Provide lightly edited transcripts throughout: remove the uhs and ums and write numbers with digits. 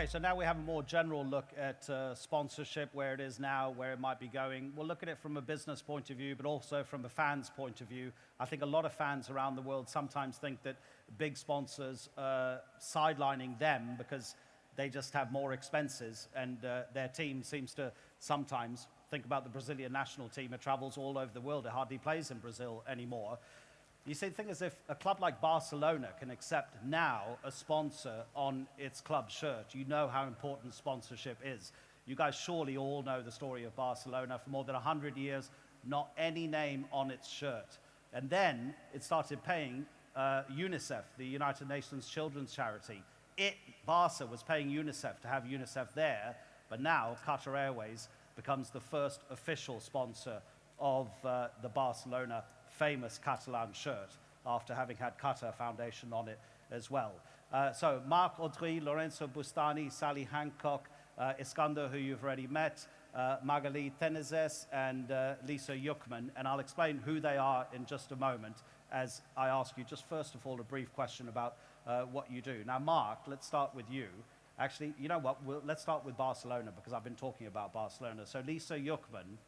so now we have a more general look at sponsorship, where it is now, where it might be going. We'll look at it from a business point of view, but also from a fan's point of view. I think a lot of fans around the world sometimes think that big sponsors are sidelining them because they just have more expenses, and their team seems to sometimes think about the Brazilian national team. It travels all over the world. It hardly plays in Brazil anymore. You see, the thing is, if a club like Barcelona can accept now a sponsor on its club shirt, you know how important sponsorship is. You guys surely all know the story of Barcelona. For more than 100 years, not any name on its shirt. And then it started paying UNICEF, the United Nations Children's Charity. Barca was paying UNICEF to have UNICEF there, but now Qatar Airways becomes the first official sponsor of the Barcelona famous Catalan shirt, after having had Qatar Foundation on it as well. So Marc, AUDRIT, Lourenço, BUSTANI, Sally Hancock, Iskandar, who you've already met, Magali Tenezes, and Lesa UKMAN, and I'll explain who they are in just a moment as I ask you just first of all a brief question about what you do. Now Marc, let's start with you. Actually, you know what, let's start with Barcelona because I've been talking about Barcelona. So Lesa UKMAN,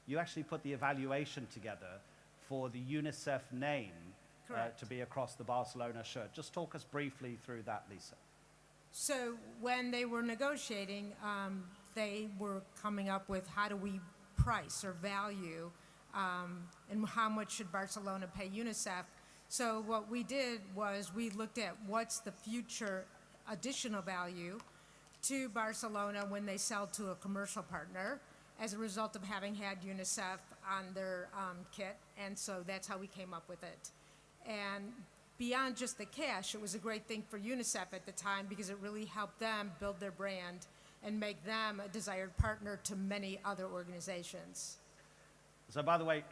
you actually put the evaluation together for the UNICEF name to be across the Barcelona shirt. Just talk us briefly through that, Lesa. So when they were negotiating, they were coming up with how do we price or value and how much should Barcelona pay UNICEF. So what we did was we looked at what's the future additional value to Barcelona when they sell to a commercial partner as a result of having had UNICEF on their kit, and so that's how we came up with it. And beyond just the cash, it was a great thing for UNICEF at the time because it really helped them build their brand and make them a desired partner to many other organizations. So by the way,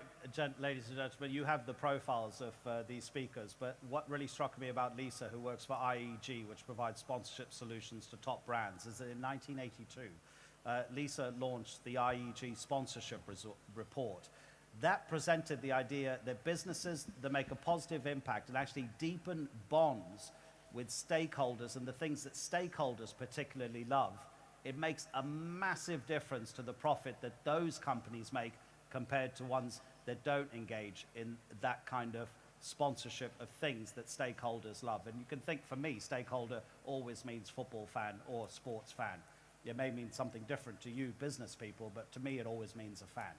ladies and gentlemen, you have the profiles of these speakers, but what really struck me about Lesa, who works for IEG, which provides sponsorship solutions to top brands, is that in 1982, Lesa launched the IEG sponsorship report. That presented the idea that businesses that make a positive impact and actually deepen bonds with stakeholders and the things that stakeholders particularly love, it makes a massive difference to the profit that those companies make compared to ones that don't engage in that kind of sponsorship of things that stakeholders love. And you can think, for me, stakeholder always means football fan or sports fan. It may mean something different to you business people, but to me it always means a fan.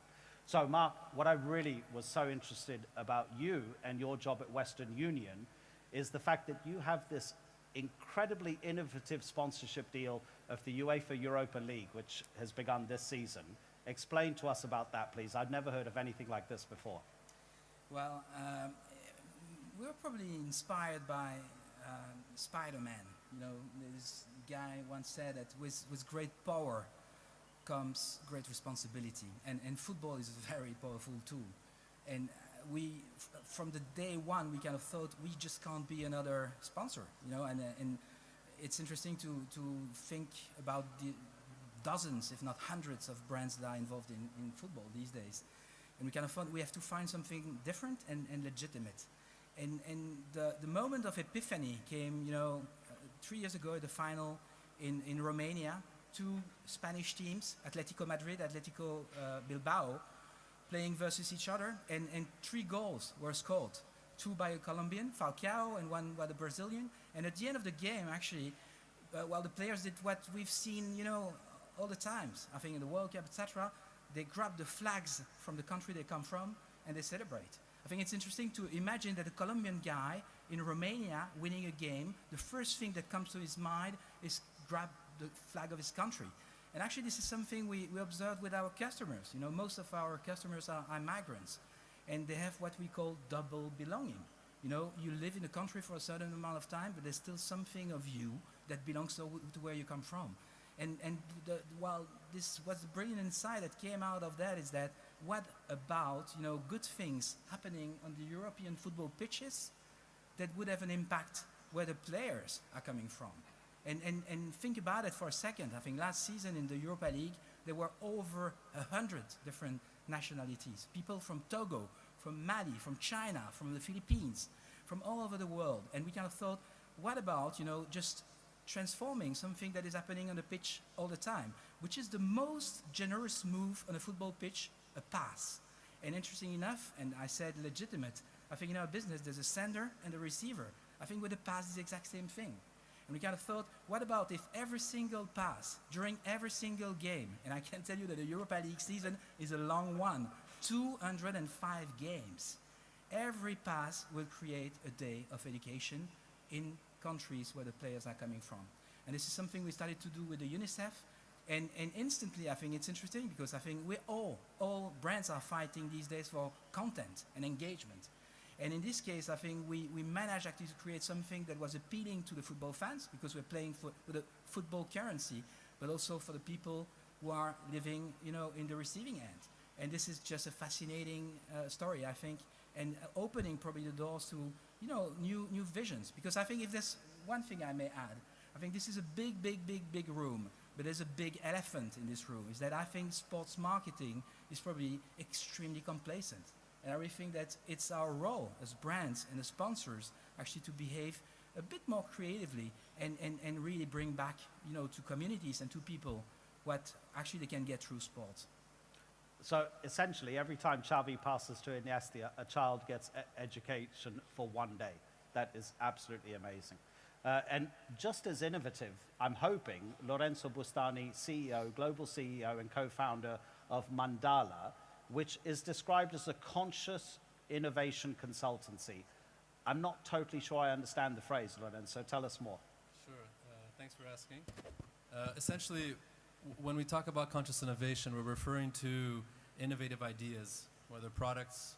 So Marc, what I really was so interested about you and your job at Western Union is the fact that you have this incredibly innovative sponsorship deal of the UEFA Europa League, which has begun this season. Explain to us about that, please. I've never heard of anything like this before. Well, we were probably inspired by Spider-Man. You know, this guy once said that with great power comes great responsibility, and football is a very powerful tool. And we, from the day one, we kind of thought we just can't be another sponsor, you know. And it's interesting to think about the dozens, if not hundreds, of brands that are involved in football these days. And we kind of thought we have to find something different and legitimate. And the moment of epiphany came, you know, 3 years ago at the final in Romania. Two Spanish teams, Atletico Madrid, Atletico Bilbao, playing versus each other, and 3 goals were scored. 2 by a Colombian, Falcao, and 1 by the Brazilian. And at the end of the game, actually, while the players did what we've seen, you know, all the times, I think in the World Cup, etc., they grab the flags from the country they come from and they celebrate. I think it's interesting to imagine that a Colombian guy in Romania winning a game, the first thing that comes to his mind is grab the flag of his country. And actually this is something we observe with our customers. You know, most of our customers are migrants, and they have what we call double belonging. You know, you live in a country for a certain amount of time, but there's still something of you that belongs to where you come from. And while this was the brilliant insight that came out of that is that what about, you know, good things happening on the European football pitches that would have an impact where the players are coming from. And think about it for a second. I think last season in the Europa League, there were over 100 different nationalities. People from Togo, from Mali, from China, from the Philippines, from all over the world. And we kind of thought, what about, you know, just transforming something that is happening on the pitch all the time, which is the most generous move on a football pitch, a pass. And interesting enough, and I said legitimate, I think in our business there's a sender and a receiver. I think with a pass is the exact same thing. And we kind of thought, what about if every single pass during every single game, and I can tell you that the Europa League season is a long one, 205 games. Every pass will create a day of education in countries where the players are coming from. And this is something we started to do with the UNICEF. And instantly, I think it's interesting because I think all brands are fighting these days for content and engagement. And in this case, I think we managed actually to create something that was appealing to the football fans because we're playing with a football currency, but also for the people who are living, you know, in the receiving end. And this is just a fascinating story, I think, and opening probably the doors to, you know, new visions. Because I think if there's one thing I may add, I think this is a big room, but there's a big elephant in this room, is that I think sports marketing is probably extremely complacent. And I really think that it's our role as brands and as sponsors actually to behave a bit more creatively and really bring back, you know, to communities and to people what actually they can get through sports. So essentially, every time Xavi passes to Iniesta, a child gets education for one day. That is absolutely amazing. And just as innovative, I'm hoping Lourenço Bustani, CEO, global CEO and co-founder of Mandalah, which is described as a conscious innovation consultancy. I'm not totally sure I understand the phrase, Lourenço. Tell us more. Sure. Thanks for asking. Essentially, when we talk about conscious innovation, we're referring to innovative ideas, whether products,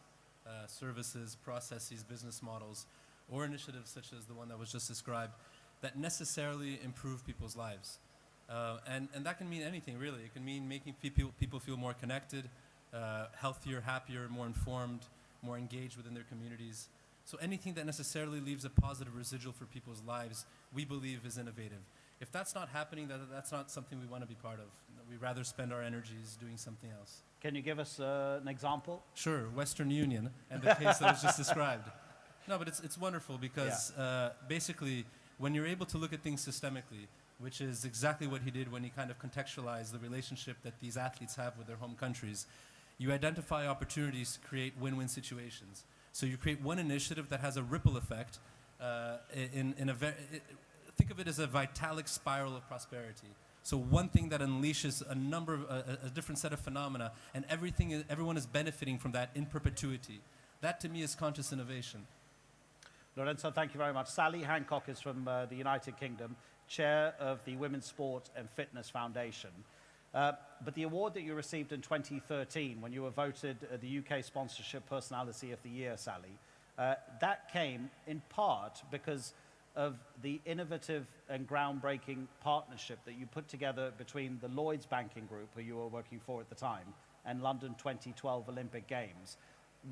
services, processes, business models, or initiatives such as the one that was just described, that necessarily improve people's lives. And that can mean anything, really. It can mean making people feel more connected, healthier, happier, more informed, more engaged within their communities. So anything that necessarily leaves a positive residual for people's lives, we believe is innovative. If that's not happening, that's not something we want to be part of. We'd rather spend our energies doing something else. Can you give us an example? Sure, Western Union and the case that was just described. No, but it's wonderful because basically when you're able to look at things systemically, which is exactly what he did when he kind of contextualized the relationship that these athletes have with their home countries, you identify opportunities to create win-win situations. So you create one initiative that has a ripple effect think of it as a vitalic spiral of prosperity. So one thing that unleashes a different set of phenomena, and everyone is benefiting from that in perpetuity. That to me is conscious innovation. Lourenço, thank you very much. Sally Hancock is from the United Kingdom, chair of the Women's Sport and Fitness Foundation. But the award that you received in 2013, when you were voted the UK Sponsorship Personality of the Year, Sally, that came in part because of the innovative and groundbreaking partnership that you put together between the Lloyds banking group, who you were working for at the time, and London 2012 Olympic Games.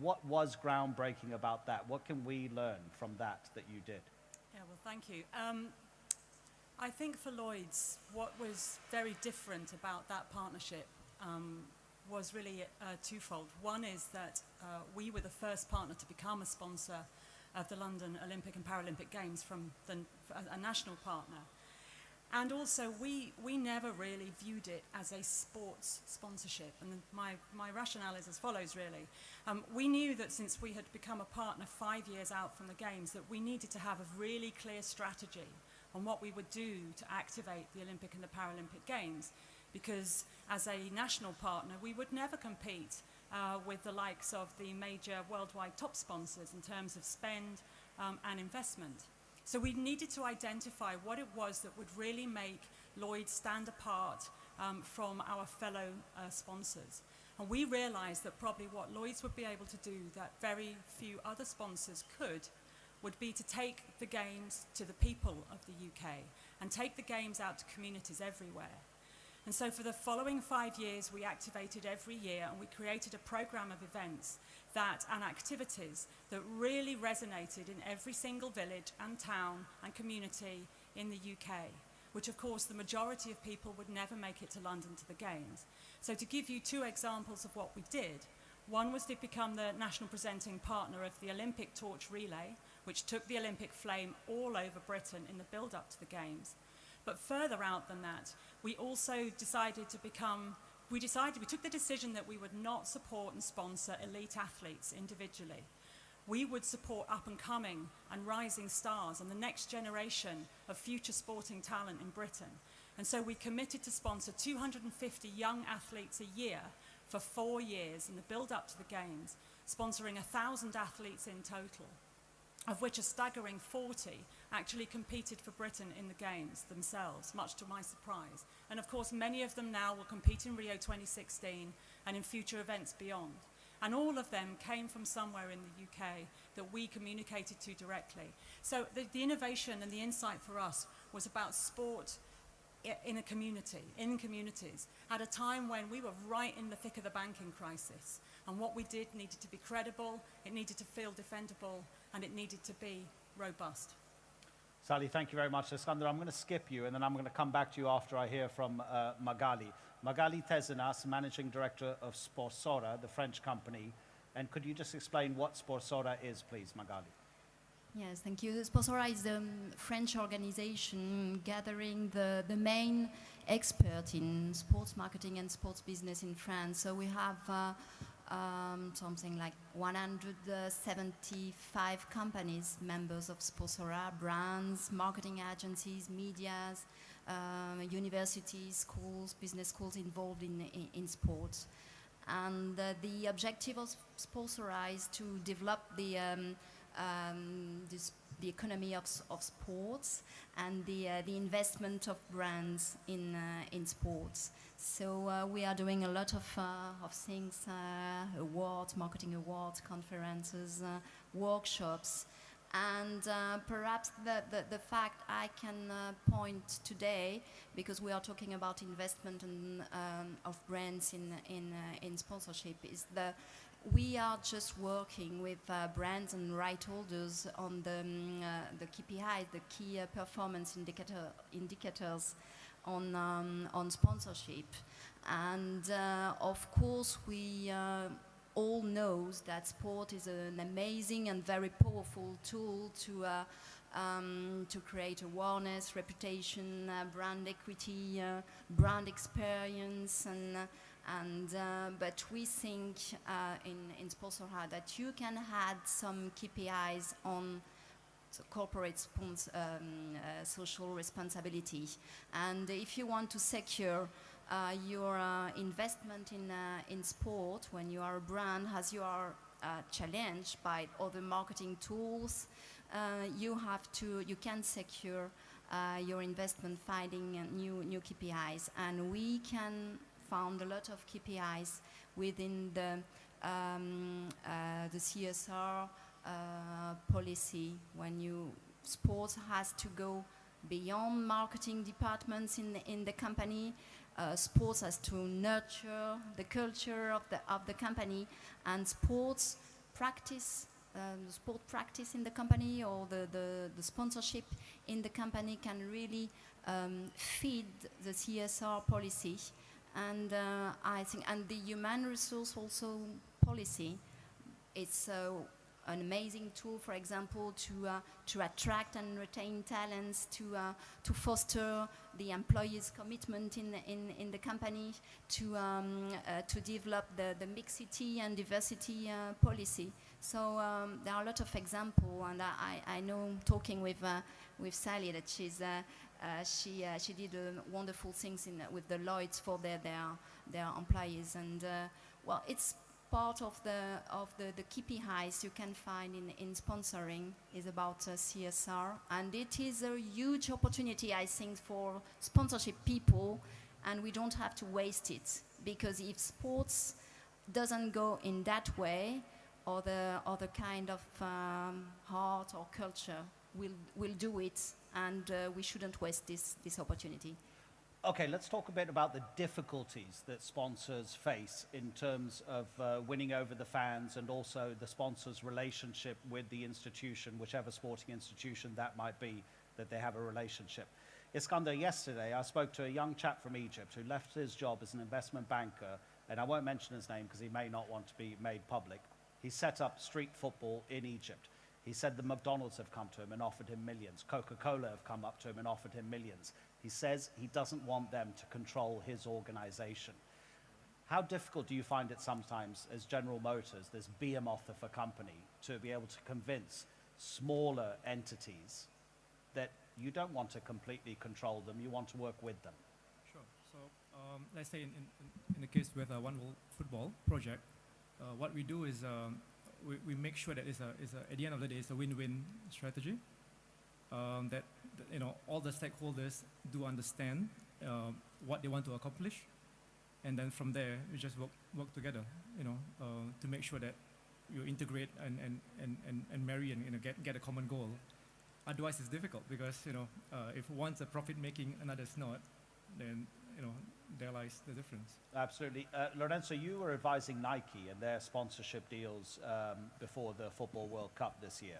What was groundbreaking about that? What can we learn from that you did? Yeah, well, thank you. I think for Lloyds, what was very different about that partnership was really twofold. One is that we were the first partner to become a sponsor of the London Olympic and Paralympic Games from a national partner. And also, we never really viewed it as a sports sponsorship. And my rationale is as follows, really. We knew that since we had become a partner 5 years out from the Games, that we needed to have a really clear strategy on what we would do to activate the Olympic and the Paralympic Games. Because as a national partner, we would never compete with the likes of the major worldwide top sponsors in terms of spend and investment. So we needed to identify what it was that would really make Lloyds stand apart from our fellow sponsors. And we realized that probably what Lloyds would be able to do that very few other sponsors could would be to take the Games to the people of the UK and take the Games out to communities everywhere. And so for the following 5 years, we activated every year and we created a program of events and activities that really resonated in every single village and town and community in the UK, which of course the majority of people would never make it to London to the Games. So to give you two examples of what we did, one was to become the national presenting partner of the Olympic Torch Relay, which took the Olympic flame all over Britain in the build-up to the Games. But further out than that, we also decided to we took the decision that we would not support and sponsor elite athletes individually. We would support up-and-coming and rising stars and the next generation of future sporting talent in Britain. And so we committed to sponsor 250 young athletes a year for 4 years in the build-up to the Games, sponsoring 1,000 athletes in total, of which a staggering 40 actually competed for Britain in the Games themselves, much to my surprise. And of course, many of them now will compete in Rio 2016 and in future events beyond. And all of them came from somewhere in the UK that we communicated to directly. So the innovation and the insight for us was about sport in a community, in communities, at a time when we were right in the thick of the banking crisis. And what we did needed to be credible, it needed to feel defendable, and it needed to be robust. Sally, thank you very much. Iskandar, I'm going to skip you, and then I'm going to come back to you after I hear from Magali. Magali Tezinas, Managing Director of Sportsora, the French company. And could you just explain what Sportsora is, please, Magali? Yes, thank you. Sportsora is a French organization gathering the main expert in sports marketing and sports business in France. So we have something like 175 companies, members of Sportsora, brands, marketing agencies, medias, universities, schools, business schools involved in sports. And the objective of Sportsora is to develop the economy of sports and the investment of brands in sports. So we are doing a lot of things, awards, marketing awards, conferences, workshops. And perhaps the fact I can point today, because we are talking about investment of brands in sponsorship, is we are just working with brands and right holders on the KPIs, the key performance indicators on sponsorship. And of course, we all know that sport is an amazing and very powerful tool to create awareness, reputation, brand equity, brand experience, but we think in Sportsora that you can add some KPIs on corporate social responsibility. And if you want to secure your investment in sport when you are a brand, as you are challenged by other marketing tools, you can secure your investment finding new KPIs. And we can found a lot of KPIs within the CSR policy. When sports has to go beyond marketing departments in the company. Sports has to nurture the culture of the company, and sports practice in the company, or the sponsorship in the company can really feed the CSR policy. And I think, and the human resource also policy, it's an amazing tool, for example, to attract and retain talents, to foster the employees' commitment in the company, to develop the mixity and diversity policy. So there are a lot of examples, and I know, talking with Sally, that she did wonderful things with the Lloyds for their employees, and well, it's part of the KPIs you can find in sponsoring is about CSR, and it is a huge opportunity, I think, for sponsorship people, and we don't have to waste it, because if sports doesn't go in that way, or the other kind of art or culture will do it, and we shouldn't waste this opportunity. Okay, let's talk a bit about the difficulties that sponsors face in terms of winning over the fans, and also the sponsor's relationship with the institution, whichever sporting institution that might be, that they have a relationship. Iskandar, yesterday I spoke to a young chap from Egypt who left his job as an investment banker, and I won't mention his name because he may not want to be made public. He set up street football in Egypt. He said the McDonald's have come to him and offered him millions. Coca-Cola have come up to him and offered him millions. He says he doesn't want them to control his organization. How difficult do you find it sometimes as General Motors, this behemoth of a company, to be able to convince smaller entities that you don't want to completely control them, you want to work with them? Sure. So let's say in the case with One World Football project, what we do is we make sure that at the end of the day, it's a win-win strategy. That you know, all the stakeholders do understand what they want to accomplish, and then from there we just work together, you know, to make sure that you integrate and marry and, you know, get a common goal. Otherwise, it's difficult because, you know, if one's a profit making, another's not, then, you know, there lies the difference. Absolutely. Lourenço, you were advising Nike and their sponsorship deals before the Football World Cup this year.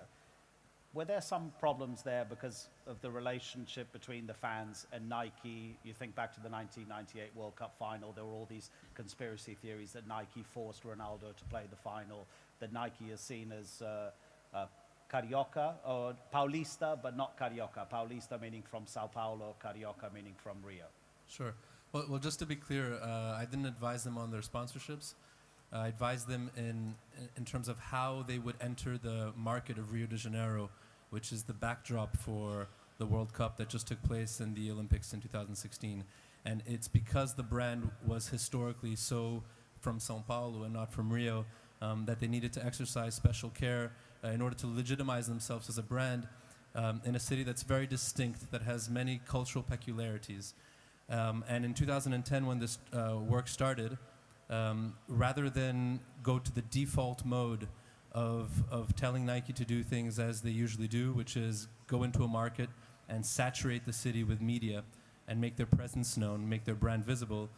Were there some problems there because of the relationship between the fans and Nike? You think back to the 1998 World Cup final, there were all these conspiracy theories that Nike forced Ronaldo to play the final, that Nike is seen as Carioca, or Paulista, but not Carioca. Paulista meaning from Sao Paulo, Carioca meaning from Rio. Sure. Well, just to be clear, I didn't advise them on their sponsorships. I advised them in terms of how they would enter the market of Rio de Janeiro, which is the backdrop for the World Cup that just took place in the Olympics in 2016. And it's because the brand was historically so from Sao Paulo and not from Rio that they needed to exercise special care in order to legitimize themselves as a brand in a city that's very distinct, that has many cultural peculiarities. And in 2010, when this work started, rather than go to the default mode of telling Nike to do things as they usually do, which is go into a market and saturate the city with media and make their presence known, make their brand visible,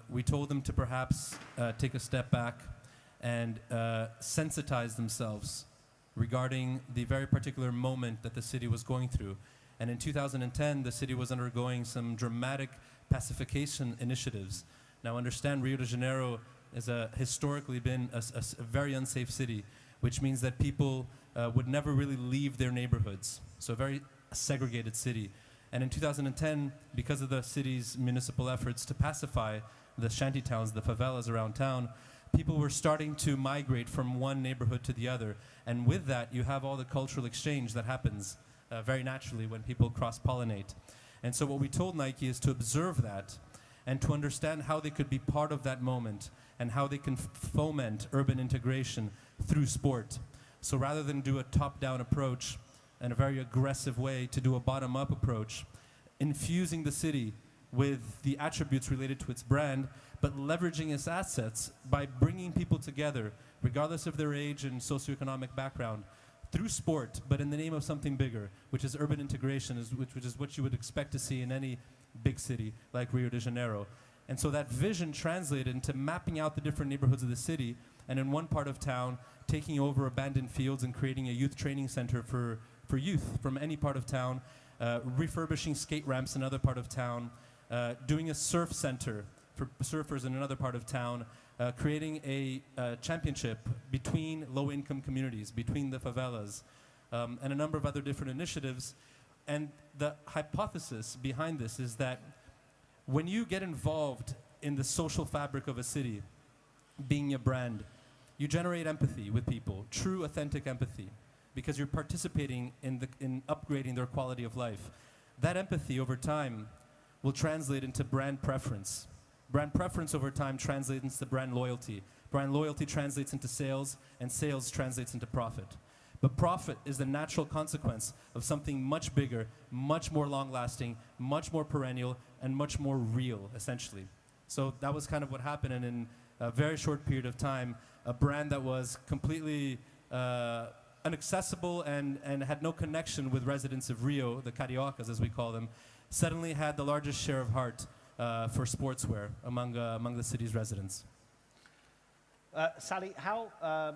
we told them to perhaps take a step back and sensitize themselves regarding the very particular moment that the city was going through. And in 2010, the city was undergoing some dramatic pacification initiatives. Now understand, Rio de Janeiro has historically been a very unsafe city, which means that people would never really leave their neighborhoods. So a very segregated city. And in 2010, because of the city's municipal efforts to pacify the shanty towns, the favelas around town, people were starting to migrate from one neighborhood to the other. And with that, you have all the cultural exchange that happens very naturally when people cross-pollinate. And so what we told Nike is to observe that and to understand how they could be part of that moment and how they can foment urban integration through sport. So rather than do a top-down approach and a very aggressive way, to do a bottom-up approach, infusing the city with the attributes related to its brand, but leveraging its assets by bringing people together, regardless of their age and socioeconomic background, through sport, but in the name of something bigger, which is urban integration, which is what you would expect to see in any big city like Rio de Janeiro. And so that vision translated into mapping out the different neighborhoods of the city, and in one part of town, taking over abandoned fields and creating a youth training center for youth from any part of town, refurbishing skate ramps in another part of town, doing a surf center for surfers in another part of town, creating a championship between low-income communities, between the favelas, and a number of other different initiatives. And the hypothesis behind this is that when you get involved in the social fabric of a city, being a brand, you generate empathy with people, true, authentic empathy, because you're participating in upgrading their quality of life. That empathy over time will translate into brand preference. Brand preference over time translates into brand loyalty. Brand loyalty translates into sales, and sales translates into profit. But profit is the natural consequence of something much bigger, much more long-lasting, much more perennial, and much more real, essentially. So that was kind of what happened, and in a very short period of time, a brand that was completely inaccessible and had no connection with residents of Rio, the Cariocas as we call them, suddenly had the largest share of heart for sportswear among the city's residents. Sally, how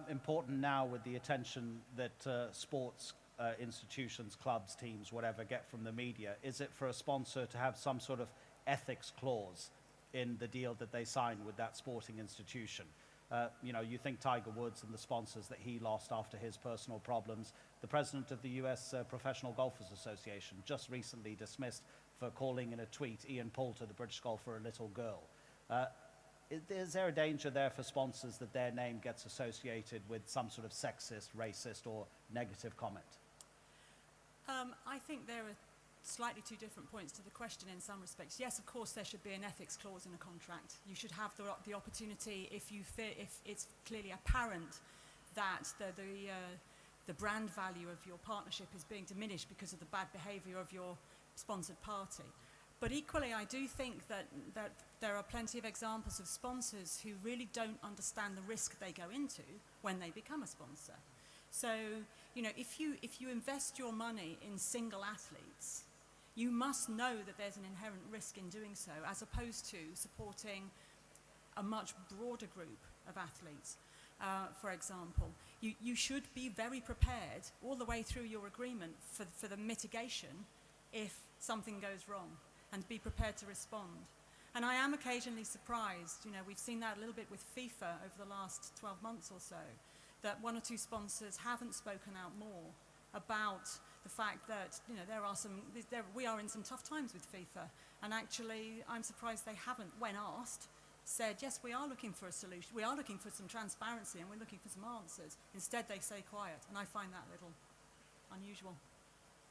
important now, with the attention that sports institutions, clubs, teams, whatever, get from the media, is it for a sponsor to have some sort of ethics clause in the deal that they sign with that sporting institution? You know, you think Tiger Woods and the sponsors that he lost after his personal problems. The president of the US Professional Golfers Association just recently dismissed for calling in a tweet Ian Poulter, the British golfer, a little girl. Is there a danger there for sponsors that their name gets associated with some sort of sexist, racist, or negative comment? I think there are slightly two different points to the question in some respects. Yes, of course, there should be an ethics clause in a contract. You should have the opportunity, if it's clearly apparent that the brand value of your partnership is being diminished because of the bad behaviour of your sponsored party. But equally, I do think that there are plenty of examples of sponsors who really don't understand the risk they go into when they become a sponsor. So, you know, if you invest your money in single athletes, you must know that there's an inherent risk in doing so, as opposed to supporting a much broader group of athletes. For example, you should be very prepared all the way through your agreement for the mitigation if something goes wrong, and be prepared to respond. And I am occasionally surprised, you know, we've seen that a little bit with FIFA over the last 12 months or so, that one or two sponsors haven't spoken out more about the fact that, you know, we are in some tough times with FIFA, and actually I'm surprised they haven't, when asked, said, yes, we are looking for a solution, we are looking for some transparency, and we're looking for some answers. Instead, they stay quiet, and I find that a little unusual.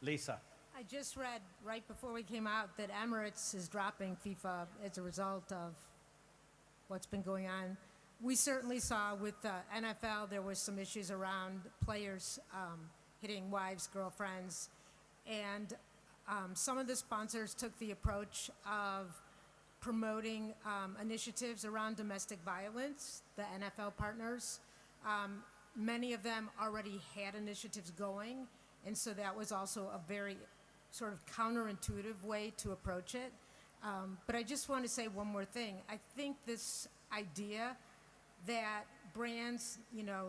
Lesa. I just read right before we came out that Emirates is dropping FIFA as a result of what's been going on. We certainly saw with the NFL there was some issues around players hitting wives, girlfriends, and some of the sponsors took the approach of promoting initiatives around domestic violence, the NFL partners. Many of them already had initiatives going, and so that was also a very sort of counterintuitive way to approach it. But I just want to say one more thing. I think this idea that brands, you know,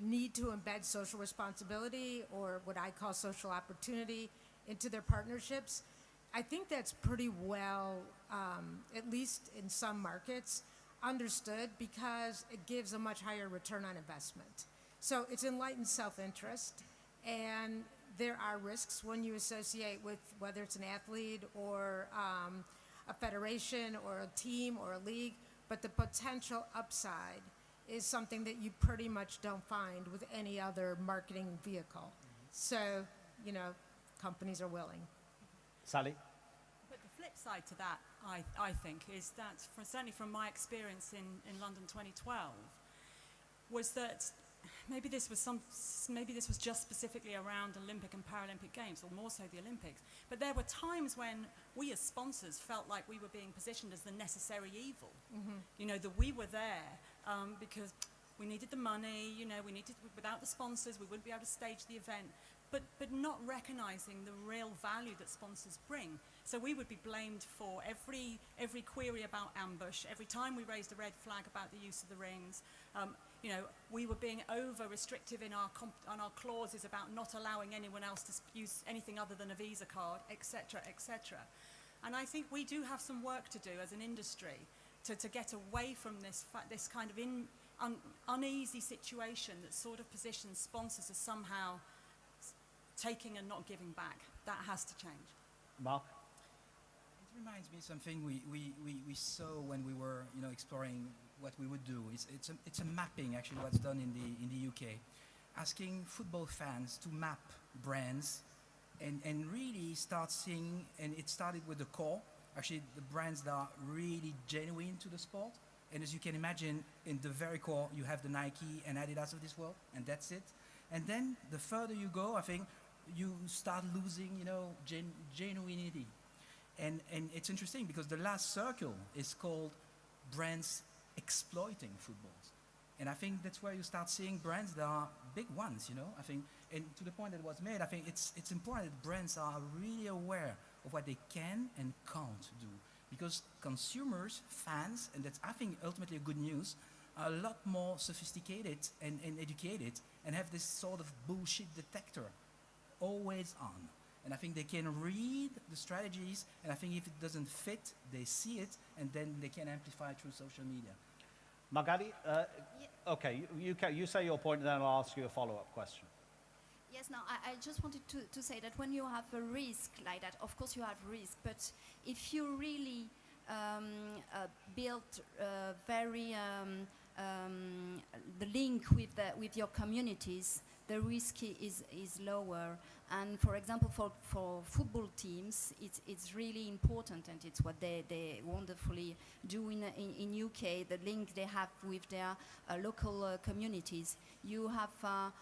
need to embed social responsibility, or what I call social opportunity, into their partnerships, I think that's pretty well, at least in some markets, understood, because it gives a much higher return on investment. So it's enlightened self-interest, and there are risks when you associate with whether it's an athlete or a federation or a team or a league, but the potential upside is something that you pretty much don't find with any other marketing vehicle. So, you know, companies are willing. Sally? But the flip side to that, I think, is that, certainly from my experience in London 2012, was that maybe this was just specifically around Olympic and Paralympic Games, or more so the Olympics. But there were times when we as sponsors felt like we were being positioned as the necessary evil. Mm-hmm. You know, that we were there because we needed the money, you know, without the sponsors, we wouldn't be able to stage the event. But not recognizing the real value that sponsors bring. So we would be blamed for every query about ambush, every time we raised a red flag about the use of the rings. You know, we were being over-restrictive in our clauses about not allowing anyone else to use anything other than a Visa card, etc., etc. And I think we do have some work to do as an industry to get away from this kind of uneasy situation that sort of positions sponsors as somehow taking and not giving back. That has to change. Marc? It reminds me of something we saw when we were, you know, exploring what we would do. It's a mapping, actually, what's done in the UK, asking football fans to map brands and really start seeing, and it started with the core, actually the brands that are really genuine to the sport. And as you can imagine, in the very core, you have the Nike and Adidas of this world, and that's it. And then the further you go, I think, you start losing, you know, genuinity. And it's interesting because the last circle is called brands exploiting footballs. And I think that's where you start seeing brands that are big ones, you know. I think, and to the point that was made, I think it's important that brands are really aware of what they can and can't do. Because consumers, fans, and that's, I think, ultimately a good news, are a lot more sophisticated and educated and have this sort of bullshit detector always on. And I think they can read the strategies, and I think if it doesn't fit, they see it, and then they can amplify through social media. Magali, okay, you say your point, and then I'll ask you a follow-up question. Yes, no, I just wanted to say that when you have a risk like that, of course you have risk, but if you really build very the link with your communities, the risk is lower. And for example, for football teams, it's really important, and it's what they wonderfully do in UK, the link they have with their local communities. You have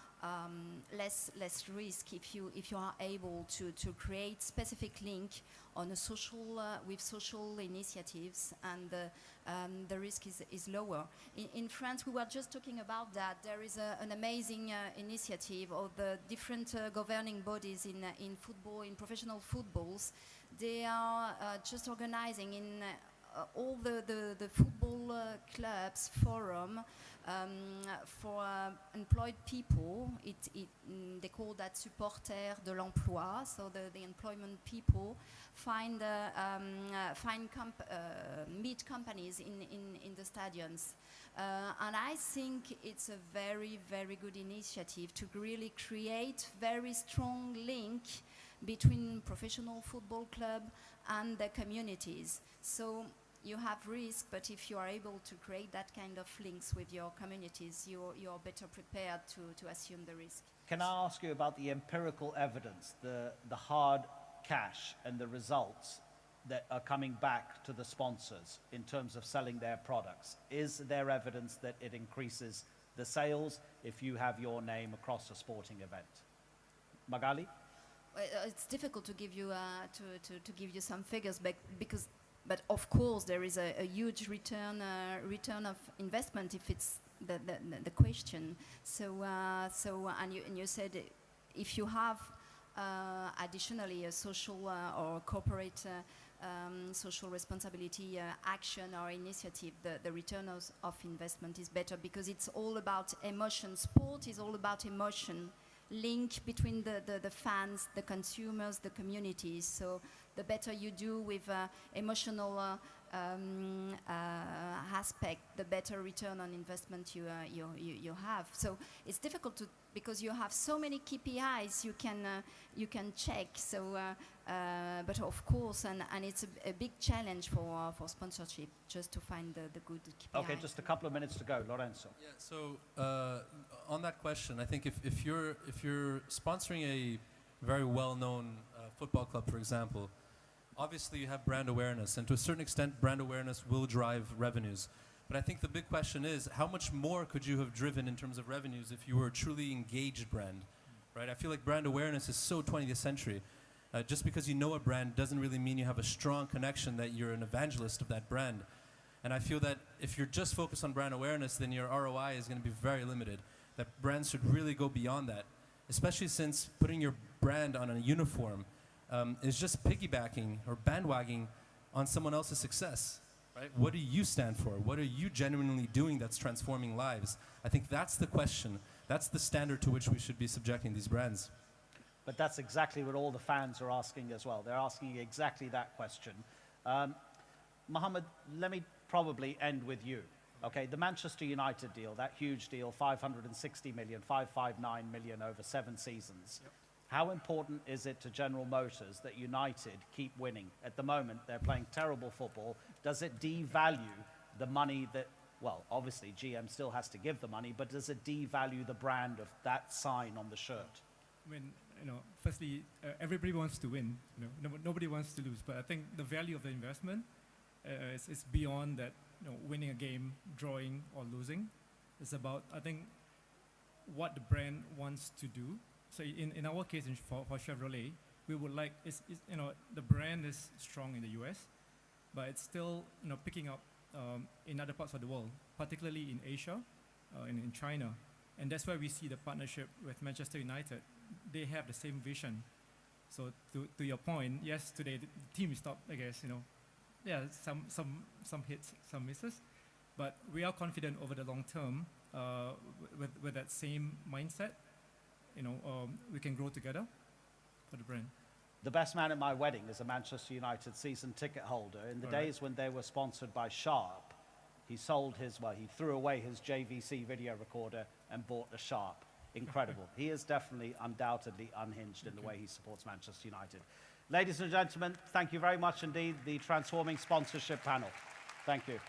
less risk if you are able to create specific link on a social with social initiatives, and the risk is lower. In France, we were just talking about that. There is an amazing initiative of the different governing bodies in football, in professional footballs. They are just organizing in all the football clubs forum for employed people. They call that supporters de l'emploi. So the employment people meet companies in the stadiums. And I think it's a very, very good initiative to really create very strong link between professional football club and the communities. So you have risk, but if you are able to create that kind of links with your communities, you're better prepared to assume the risk. Can I ask you about the empirical evidence, the hard cash and the results that are coming back to the sponsors in terms of selling their products? Is there evidence that it increases the sales if you have your name across a sporting event? Magali? It's difficult to give you to give you some figures, but of course there is a huge return of investment if it's the question. So and you said if you have additionally a social or corporate social responsibility action or initiative, the return of investment is better, because it's all about emotion. Sport is all about emotion, link between the fans, the consumers, the communities. So the better you do with emotional aspect, the better return on investment you have. So it's difficult because you have so many KPIs you can check. So but of course, and it's a big challenge for sponsorship, just to find the good KPIs. Okay, just a couple of minutes to go, Lourenço. Yeah. So on that question, I think if you're sponsoring a very well-known football club, for example, obviously you have brand awareness, and to a certain extent, brand awareness will drive revenues. But I think the big question is, how much more could you have driven in terms of revenues if you were a truly engaged brand, right? I feel like brand awareness is so 20th century. Just because you know a brand doesn't really mean you have a strong connection, that you're an evangelist of that brand. And I feel that if you're just focused on brand awareness, then your ROI is going to be very limited. That brands should really go beyond that, especially since putting your brand on a uniform is just piggybacking or bandwagging on someone else's success, right? What do you stand for? What are you genuinely doing that's transforming lives? I think that's the question. That's the standard to which we should be subjecting these brands. But that's exactly what all the fans are asking as well. They're asking exactly that question. Mohammed, let me probably end with you. Okay, the Manchester United deal, that huge deal, 560 million, 559 million over 7 seasons. Yep. How important is it to General Motors that United keep winning? At the moment, they're playing terrible football. Does it devalue the money that, well, obviously GM still has to give the money, but does it devalue the brand of that sign on the shirt? I mean, firstly, everybody wants to win. Nobody wants to lose. But I think the value of the investment is beyond that. Winning a game, drawing or losing. It's about, I think, what the brand wants to do. So in our case, for Chevrolet, we would like the brand is strong in the US, but it's still picking up in other parts of the world, particularly in Asia, in China, and that's why we see the partnership with Manchester United. They have the same vision. So to your point, yes, today the team is top, I guess, yeah, some hits, some misses, but we are confident over the long term with that same mindset. We can grow together for the brand. The best man at my wedding is a Manchester United season ticket holder. In the days when they were sponsored by Sharp, he threw away his JVC video recorder and bought a Sharp. incredible. He is definitely, undoubtedly unhinged in the way he supports Manchester United. Ladies and gentlemen, thank you very much indeed, the Transforming Sponsorship panel. Thank you.